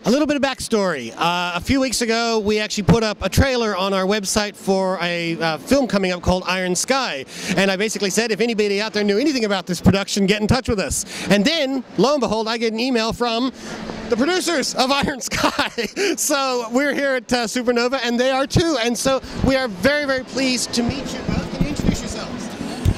A little bit of backstory. A few weeks ago, we actually put up a trailer on our website for a film coming up called Iron Sky. And I basically said, if anybody out there knew anything about this production, get in touch with us. And then, lo and behold, I get an email from the producers of Iron Sky. So we're here at Supanova, and they are too. And so we are very, very pleased to meet you both. Can you introduce yourselves?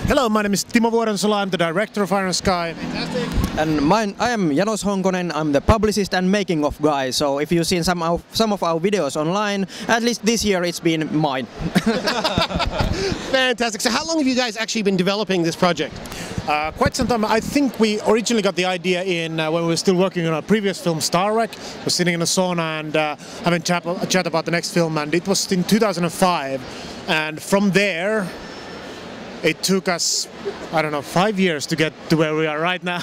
Hello, my name is Timo Vuorensola. I'm the director of Iron Sky. Fantastic. And I am Janos Honkonen. I'm the publicist and making of guy. So if you've seen some of our videos online, at least this year it's been mine. Fantastic. So how long have you guys actually been developing this project? Quite some time. I think we originally got the idea in when we were still working on our previous film, Star Wreck. We're sitting in a sauna and having a chat about the next film, and it was in 2005. And from there, it took us, I don't know, 5 years to get to where we are right now.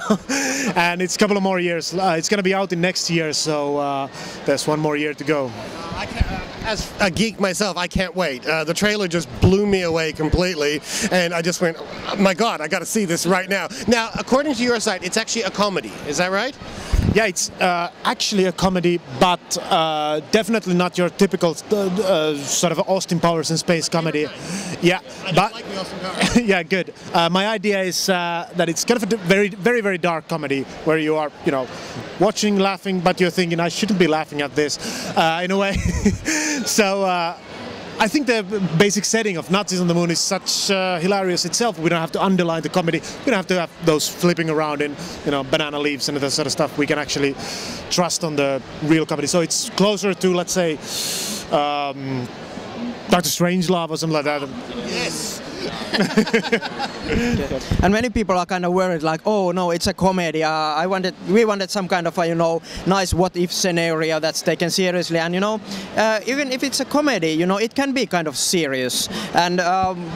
And it's a couple of more years. It's going to be out in next year, so there's one more year to go. As a geek myself, I can't wait. The trailer just blew me away completely, and I just went, oh my God, I got to see this right now. Now, according to your site, it's actually a comedy. Is that right? Yeah, it's actually a comedy, but definitely not your typical sort of Austin Powers in space comedy. Yeah, but like the Austin Powers. yeah, good. My idea is that it's kind of a very, very, very dark comedy where you are, you know, watching, laughing, but you're thinking, I shouldn't be laughing at this, in a way. So I think the basic setting of Nazis on the Moon is such hilarious itself. We don't have to underline the comedy. We don't have to have those flipping around in, you know, banana leaves and that sort of stuff. We can actually trust on the real comedy. So it's closer to, let's say, Dr. Strangelove or something like that. Yes. And many people are kind of worried, like, oh no, it's a comedy. We wanted some kind of a, you know, nice what-if scenario that's taken seriously. And you know, even if it's a comedy, you know, it can be kind of serious. And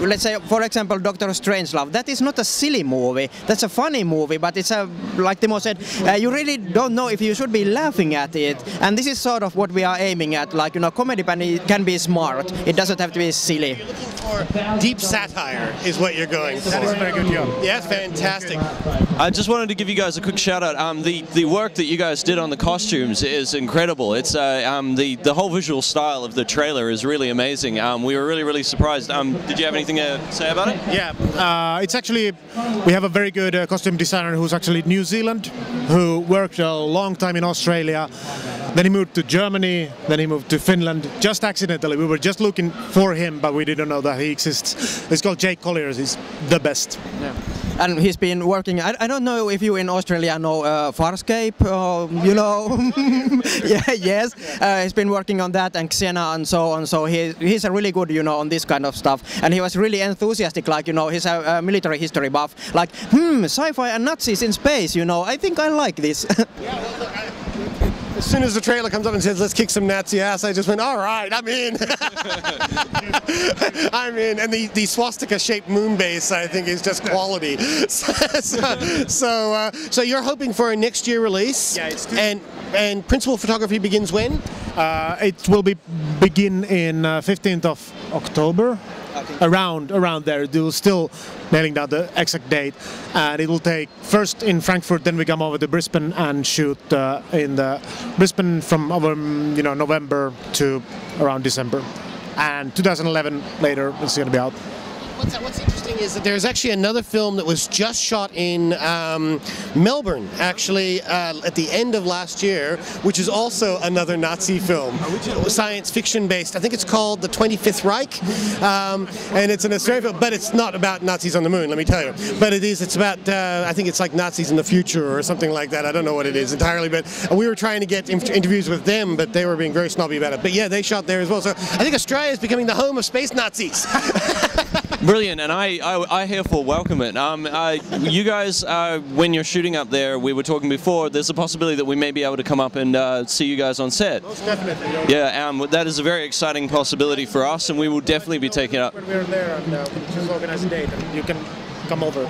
let's say, for example, Dr. Strangelove. That is not a silly movie. That's a funny movie, but it's a, like Timo said, you really don't know if you should be laughing at it. And this is sort of what we are aiming at. Like, you know, comedy can be smart. It doesn't have to be silly. You're looking for deep satire is what you're going for. That is a very good job. Yeah, fantastic. I just wanted to give you guys a quick shout out. The work that you guys did on the costumes is incredible. It's the whole visual style of the trailer is really amazing. We were really surprised. Did you have anything to say about it? Yeah, it's actually, we have a very good costume designer who's actually New Zealand, who worked a long time in Australia. Then he moved to Germany, then he moved to Finland, just accidentally. We were just looking for him, but we didn't know that he exists. It's called Jake Colliers. He's the best. Yeah. And he's been working, I don't know if you in Australia know Farscape, you know, yeah, yes, he's been working on that and Xena and so on, so he's a really good, you know, on this kind of stuff, and he was really enthusiastic, like, you know, he's a military history buff, like, sci-fi and Nazis in space, you know, I think I like this. Yeah, well, look, as soon as the trailer comes up and says, let's kick some Nazi ass, I just went, all right, I'm in. I'm in. And the swastika-shaped moon base, I think, is just quality. So you're hoping for a next year release? Yeah, it's and principal photography begins when? It will begin in 15th of October. Around there. We're still nailing down the exact date, and it will take first in Frankfurt, then we come over to Brisbane and shoot in the Brisbane from over, you know, November to around December, and 2011 later it's going to be out. What's interesting is that there's actually another film that was just shot in Melbourne, actually, at the end of last year, which is also another Nazi film, science fiction based. I think it's called The 25th Reich, and it's an Australian film, but it's not about Nazis on the moon, let me tell you. But it's about, I think it's like Nazis in the future or something like that. I don't know what it is entirely, but we were trying to get interviews with them, but they were being very snobby about it. But yeah, they shot there as well. So I think Australia is becoming the home of space Nazis. Brilliant, and I herefore welcome it. You guys, when you're shooting up there, we were talking before, there's a possibility that we may be able to come up and see you guys on set. Most definitely. Yeah, that is a very exciting possibility for us, and we will definitely be taking it up. When we're there and we just organize a date, and you can come over.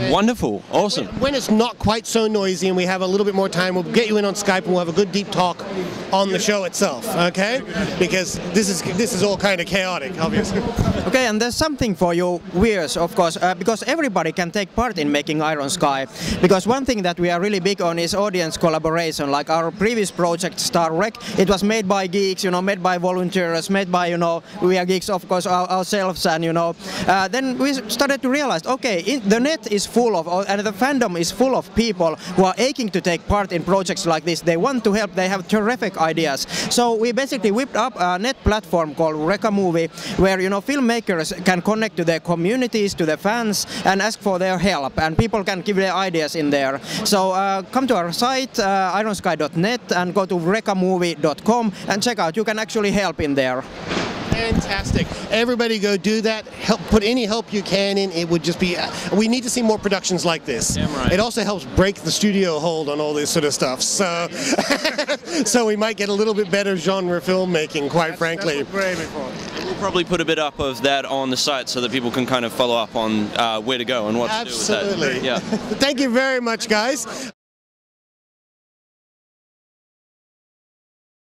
Wonderful, awesome. When it's not quite so noisy and we have a little bit more time, we'll get you in on Skype and we'll have a good deep talk on the show itself, okay? Because this is all kind of chaotic, obviously. Okay, and there's something for you viewers, of course, because everybody can take part in making Iron Sky. Because one thing that we are really big on is audience collaboration. Like our previous project, Star Wreck, it was made by geeks, made by volunteers, made by, we are geeks, of course, ourselves, and, then we started to realize, okay, the net is full of, and the fandom is full of people who are aching to take part in projects like this. They want to help, they have terrific ideas. So we basically whipped up a net platform called Reka Movie, where filmmakers can connect to their communities, to their fans, and ask for their help, and people can give their ideas in there. So come to our site, ironsky.net, and go to rekamovie.com and check out. You can actually help in there. Fantastic. Everybody go do that. Put any help you can in. It would just be, we need to see more productions like this. Damn right. It also helps break the studio hold on all this sort of stuff. So, so we might get a little bit better genre filmmaking, quite frankly. That's what we're aiming for. We'll probably put a bit up of that on the site so that people can kind of follow up on where to go and what to do with that. Absolutely. Yeah. Thank you very much, guys.